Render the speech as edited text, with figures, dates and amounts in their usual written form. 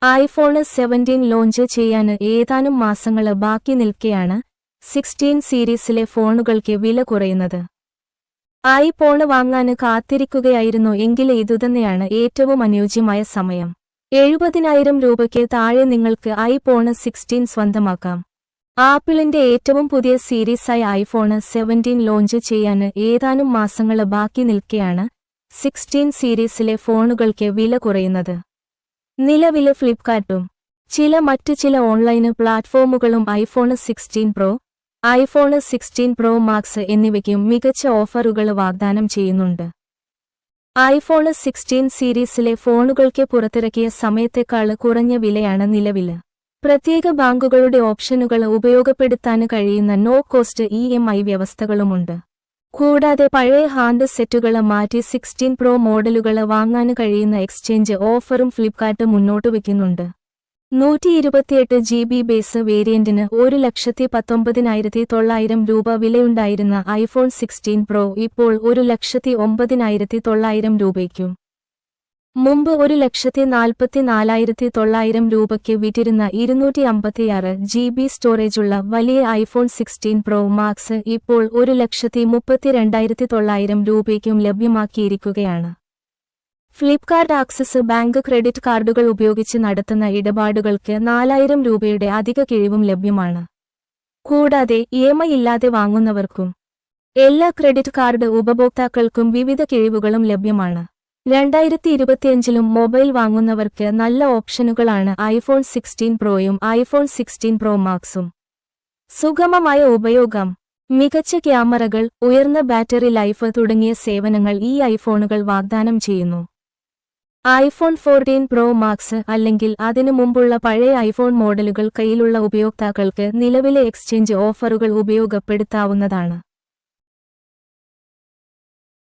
IPhone 17 launch ചെയ്യാൻ ഏതാനും മാസങ്ങൾ ബാക്കി നിൽക്കെയാണ് 16 സീരീസിലെ ഫോണുകൾക്ക് വില കുറയുന്നത്. ഐഫോൺ വാങ്ങാൻ കാത്തിരിക്കുകയായിരുന്നു എങ്കിൽ ഇതുതന്നെയാണ് ഏറ്റവും അനുയോജ്യമായ സമയം. 70,000 രൂപയ്ക്ക് താഴെ നിങ്ങൾക്ക് ഐഫോൺ 16 സ്വന്തമാക്കാം. ആപ്പിളിന്റെ ഏറ്റവും പുതിയ സീരീസായ ഐഫോൺ 17 ലോഞ്ച് ചെയ്യാൻ ഏതാനും മാസങ്ങൾ ബാക്കി നിൽക്കെയാണ് 16 സീരീസിലെ ഫോണുകൾക്ക് വില കുറയുന്നത്. നിലവിലെ ഫ്ലിപ്കാർട്ടും മറ്റു ചില ഓൺലൈൻ പ്ലാറ്റ്ഫോമുകളും iPhone 16 Pro, iPhone 16 Pro Max എന്നിവയ്ക്കും മികച്ച ഓഫറുകൾ വാഗ്ദാനം ചെയ്യുന്നുണ്ട്. ഐഫോൺ 16 സീരീസിലെ ഫോണുകൾക്ക് പുറത്തിറക്കിയ സമയത്തേക്കാൾ കുറഞ്ഞ വിലയാണ് നിലവിൽ. പ്രത്യേക ബാങ്കുകളുടെ ഓപ്ഷനുകൾ ഉപയോഗപ്പെടുത്താൻ കഴിയുന്ന നോ കോസ്റ്റ് EMI വ്യവസ്ഥകളുമുണ്ട്. കൂടാതെ പഴയ ഹാൻഡ് സെറ്റുകൾ മാറ്റി 16 പ്രോ മോഡലുകൾ വാങ്ങാൻ കഴിയുന്ന എക്സ്ചേഞ്ച് ഓഫറും ഫ്ലിപ്കാർട്ട് മുന്നോട്ടുവയ്ക്കുന്നുണ്ട്. 128 GB ബേസ് വേരിയന്റിന് 1,19,900 രൂപ വിലയുണ്ടായിരുന്ന ഐഫോൺ 16 പ്രോ ഇപ്പോൾ 1,09,900 രൂപയ്ക്കും മുമ്പ് 1,44,900 രൂപയ്ക്ക് വിറ്റിരുന്ന 256 GB സ്റ്റോറേജുള്ള വലിയ ഐഫോൺ 16 പ്രോ മാക്സ് ഇപ്പോൾ 1,32,900 രൂപയ്ക്കും ലഭ്യമാക്കിയിരിക്കുകയാണ്. ഫ്ലിപ്കാർട്ട് ആക്സിസ് ബാങ്ക് ക്രെഡിറ്റ് കാർഡുകൾ ഉപയോഗിച്ച് നടത്തുന്ന ഇടപാടുകൾക്ക് 4,000 രൂപയുടെ അധിക കിഴിവും ലഭ്യമാണ്. കൂടാതെ EMI ഇല്ലാതെ വാങ്ങുന്നവർക്കും എല്ലാ ക്രെഡിറ്റ് കാർഡ് ഉപഭോക്താക്കൾക്കും വിവിധ കിഴിവുകളും ലഭ്യമാണ്. 2025 മൊബൈൽ വാങ്ങുന്നവർക്ക് നല്ല ഓപ്ഷനുകളാണ് ഐഫോൺ 16 പ്രോയും ഐഫോൺ 16 പ്രോ മാക്സും. സുഗമമായ ഉപയോഗം, മികച്ച ക്യാമറകൾ, ഉയർന്ന ബാറ്ററി ലൈഫ് തുടങ്ങിയ സേവനങ്ങൾ ഈ ഐഫോണുകൾ വാഗ്ദാനം ചെയ്യുന്നു. ഐഫോൺ 14 പ്രോ മാക്സ് അല്ലെങ്കിൽ അതിനു മുമ്പുള്ള പഴയ ഐഫോൺ മോഡലുകൾ കയ്യിലുള്ള ഉപയോക്താക്കൾക്ക് നിലവിലെ എക്സ്ചേഞ്ച് ഓഫറുകൾ ഉപയോഗപ്പെടുത്താവുന്നതാണ്.